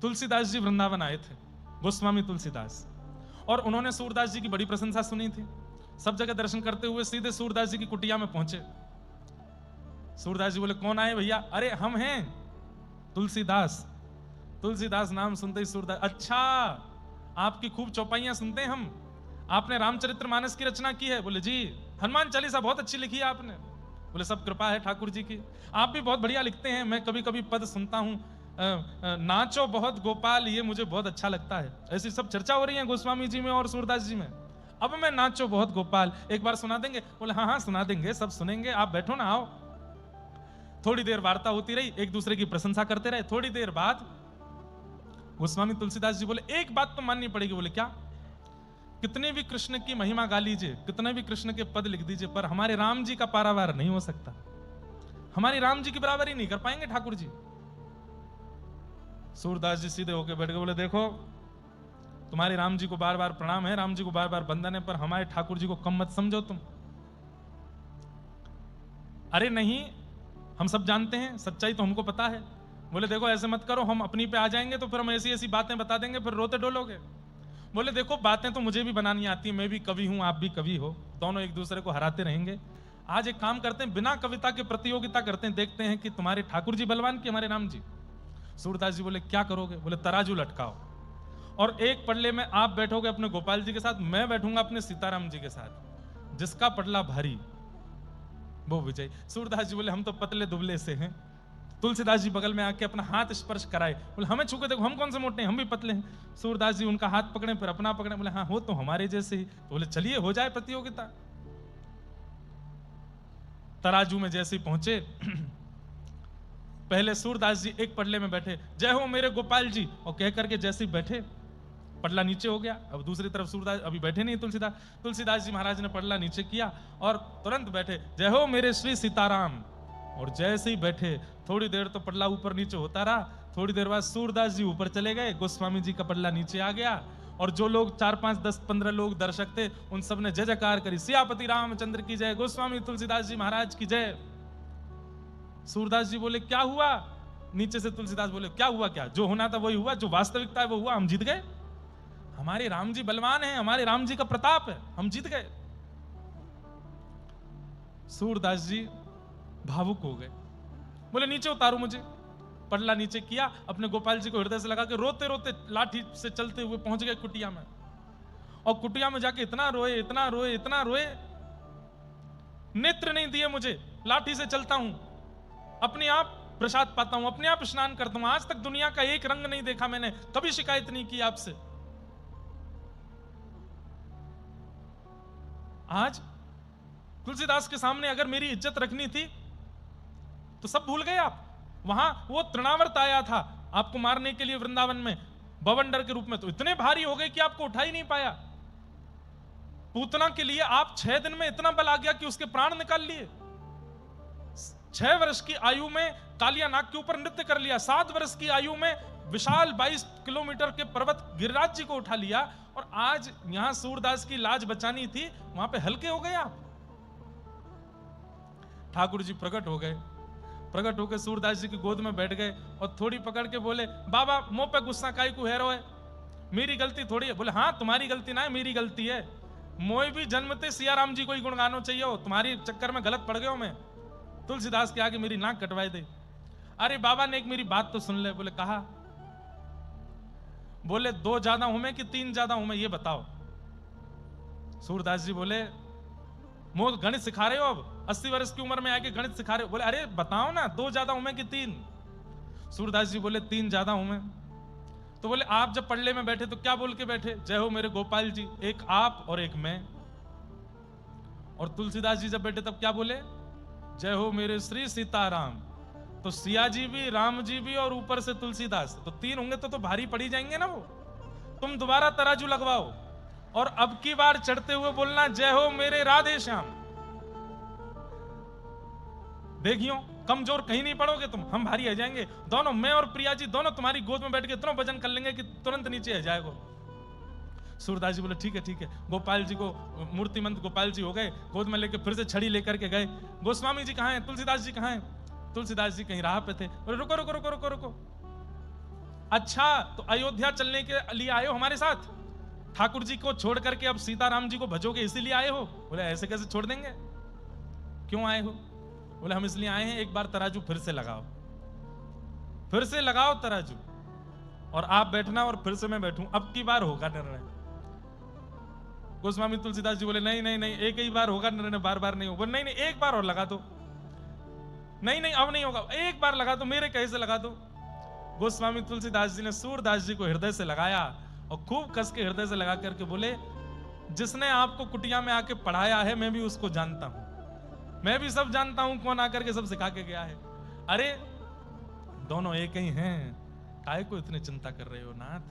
तुलसीदास जी वृंदावन आए थे, गोस्वामी तुलसीदास, और उन्होंने सूरदास जी की बड़ी प्रशंसा सुनी थी। सब जगह दर्शन करते हुए सीधे सूरदास जी की कुटिया में पहुंचे। सूरदास जी बोले, कौन आए भैया? अरे हम हैं तुलसीदास। तुलसीदास नाम सुनते ही सूरदास, अच्छा आपकी खूब चौपाइयां सुनते हैं हम, आपने रामचरितमानस की रचना की है? बोले जी। हनुमान चालीसा बहुत अच्छी लिखी है आपने? बोले सब कृपा है ठाकुर जी की। आप भी बहुत बढ़िया लिखते हैं, मैं कभी कभी पद सुनता हूं, नाचो बहुत गोपाल, ये मुझे बहुत अच्छा लगता है। ऐसी सब चर्चा हो रही है गोस्वामी जी में और सूरदास जी में। अब मैं नाचो बहुत गोपाल एक बार सुना देंगे? बोले हाँ हाँ सुना देंगे, सब सुनेंगे, आप बैठो ना, आओ। थोड़ी देर वार्ता होती रही, एक दूसरे की प्रशंसा करते रहे। थोड़ी देर बाद गोस्वामी तुलसीदास जी बोले, एक बात तो माननी पड़ेगी। बोले क्या? कितने भी कृष्ण की महिमा गा लीजिए, कितने भी कृष्ण के पद लिख दीजिए, पर हमारे राम जी का पारावार नहीं हो सकता। हमारी राम जी की बराबरी नहीं कर पाएंगे ठाकुर जी। सूरदास जी सीधे होकर बैठ गए। बोले देखो, तुम्हारे राम जी को बार बार प्रणाम है, राम जी को बार बार वंदन है, पर हमारे ठाकुर जी को कम मत समझो तुम। अरे नहीं, हम सब जानते हैं, सच्चाई तो हमको पता है। बोले देखो ऐसे मत करो, हम अपनी पे आ जाएंगे तो फिर हम ऐसी ऐसी बातें बता देंगे, फिर रोते डोलोगे। बोले देखो बातें तो मुझे भी बनानी आती है, मैं भी कवि हूं, आप भी कवि हो, दोनों एक दूसरे को हराते रहेंगे। आज एक काम करते हैं, बिना कविता के प्रतियोगिता करते हैं, देखते हैं कि तुम्हारे ठाकुर जी बलवान कि हमारे राम जी। सूरदास जी बोले क्या करोगे? बोले तराजू लटकाओ, और एक पल्ले में आप बैठोगे अपने गोपाल जी के साथ, मैं बैठूंगा अपने सीताराम जी के साथ, जिसका पटला भारी वो विजय। सूरदास जी बोले हम तो पतले दुबले से हैं। तुलसीदास जी बगल में आके अपना हाथ स्पर्श कराए, बोले हमें छू के देखो, हम कौन से मोटे हैं, हम भी पतले हैं। सूरदास जी उनका हाथ पकड़े, फिर अपना पकड़े, बोले हाँ हो तो हमारे जैसे ही। तो बोले चलिए हो जाए प्रतियोगिता। तराजू में जैसे ही पहुंचे, पहले सूरदास जी एक पटले में बैठे, जय हो मेरे गोपाल जी, और कह करके जैसे ही बैठे पटला नीचे हो गया। अब दूसरी तरफ सूरदास अभी बैठे नहीं तुलसीदास जी महाराज ने पटला नीचे किया और तुरंत बैठे, जय हो मेरे श्री सीताराम। और जैसे ही बैठे थोड़ी देर तो पटला ऊपर नीचे होता रहा, थोड़ी देर बाद सूरदास जी ऊपर चले गए, गोस्वामी जी का पटला नीचे आ गया, और जो लोग 4 5 10 15 लोग दर्शक थे उन सब ने जय जयकार करी, सियापति रामचंद्र की जय, गोस्वामी तुलसीदास जी महाराज की जय। सूरदास जी बोले क्या हुआ? नीचे से तुलसीदास बोले क्या हुआ? क्या जो होना था वही हुआ, जो वास्तविकता है वो हुआ, हम जीत गए। हमारे राम जी बलवान हैं, हमारे राम जी का प्रताप है, हम जीत गए। सूरदास जी भावुक हो गए, बोले नीचे उतारो मुझे। पटला नीचे किया, अपने गोपाल जी को हृदय से लगा के रोते रोते लाठी से चलते हुए पहुंच गए कुटिया में। और कुटिया में जाके इतना रोए, इतना रोए, इतना रोए, नेत्र नहीं दिए मुझे, लाठी से चलता हूं, अपने आप प्रसाद पाता हूं, अपने आप स्नान करता हूं, आज तक दुनिया का एक रंग नहीं देखा मैंने, कभी शिकायत नहीं की आपसे। आज तुलसीदास के सामने अगर मेरी इज्जत रखनी थी तो सब भूल गए आप। वहां वो तृणावर्त आया था आपको मारने के लिए वृंदावन में बवंडर के रूप में, तो इतने भारी हो गए कि आपको उठा ही नहीं पाया। पूतना के लिए आप 6 दिन में इतना बल आ गया कि उसके प्राण निकाल लिए। 6 वर्ष की आयु में कालिया नाग के ऊपर नृत्य कर लिया, 7 वर्ष की आयु में विशाल 22 किलोमीटर के पर्वत गिरिराज जी को उठा लिया, और आज यहां सूरदास की लाज बचानी थी, वहां पे हल्के हो गए आप। ठाकुर जी प्रकट हो गए, प्रकट होकर सूरदास जी की गोद में बैठ गए और थोड़ी पकड़ के बोले, बाबा मुंह पे गुस्सा काई को हेरो है, मेरी गलती थोड़ी है। बोले हाँ तुम्हारी गलती ना है, मेरी गलती है, मोए भी जन्मते सिया राम जी को ही गुणगानो चाहिए हो, तुम्हारी चक्कर में गलत पड़ गया हूं मैं। तुलसीदास के आगे मेरी नाक कटवाई दे। अरे बाबा ने एक मेरी बात तो सुन ले। बोले कहा? बोले 2 ज्यादा हूं मैं कि 3 ज्यादा हूं मैं, ये बताओ। सूरदास जी बोले मोह गणित सिखा रहे हो, अब 80 वर्ष की उम्र में आके गणित सिखा रहे हो? बोले अरे बताओ ना, 2 ज्यादा हूं मैं कि 3? सूरदास जी बोले 3 ज्यादा हूं मैं। तो बोले आप जब पल्ले में बैठे तो क्या बोल के बैठे? जय हो मेरे गोपाल जी, एक आप और एक मैं। और तुलसीदास जी जब बैठे तब क्या बोले? जय हो मेरे श्री सीताराम। तो सिया जी भी, राम जी भी, और ऊपर से तुलसीदास, तो 3 होंगे तो भारी पड़ी जाएंगे ना वो। तुम दोबारा तराजू लगवाओ और अब की बार चढ़ते हुए बोलना, जय हो मेरे राधे श्याम। देखियो कमजोर कहीं नहीं पड़ोगे तुम, हम भारी आ जाएंगे दोनों, मैं और प्रिया जी दोनों तुम्हारी गोद में बैठ के इतना वजन कर लेंगे कि तुरंत नीचे आ जाएगा। सूरदास जी बोले ठीक है ठीक है। गोपाल जी को मूर्तिमंत गोपाल जी हो गए, गोद में लेके फिर से छड़ी लेकर के गए। गोस्वामी जी कहाँ हैं? तुलसीदास जी कहाँ हैं? तुलसीदास जी कहीं राह पे थे। बोले रुको रुको रुको रुको रुको, अच्छा तो अयोध्या चलने के लिए आए हो हमारे साथ? ठाकुर जी को छोड़ करके अब सीताराम जी को भजोगे इसीलिए आए हो? बोले ऐसे कैसे छोड़ देंगे, क्यों आए हो? बोले हम इसलिए आए हैं, एक बार तराजू फिर से लगाओ, फिर से लगाओ तराजू, और आप बैठना और फिर से मैं बैठूं, अब की बार होगा निर्णय। गोस्वामी तुलसीदास जी बोले नहीं नहीं नहीं, एक ही बार होगा निर्णय, बार बार नहीं होगा। नहीं नहीं, एक बार और लगा दो। नहीं नहीं अब नहीं होगा, एक बार लगा दो, मेरे कहे से लगा दो। गोस्वामी तुलसीदास जी ने सूरदास जी को हृदय से लगाया और खूब कस के हृदय से लगा करके बोले, जिसने आपको कुटिया में आके पढ़ाया है मैं भी उसको जानता हूं, मैं भी सब जानता हूं, कौन आकर के सब सिखा के गया है। अरे दोनों एक ही हैं, काहे को इतने चिंता कर रहे हो नाथ?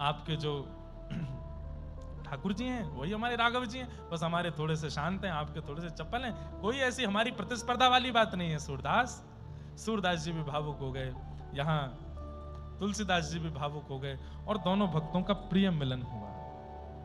आपके जो ठाकुर जी हैं वही हमारे राघव जी हैं, बस हमारे थोड़े से शांत हैं, आपके थोड़े से चप्पल हैं, कोई ऐसी हमारी प्रतिस्पर्धा वाली बात नहीं है। सूरदास जी भी भावुक हो गए, यहाँ तुलसीदास जी भी भावुक हो गए और दोनों भक्तों का प्रिय मिलन हुआ।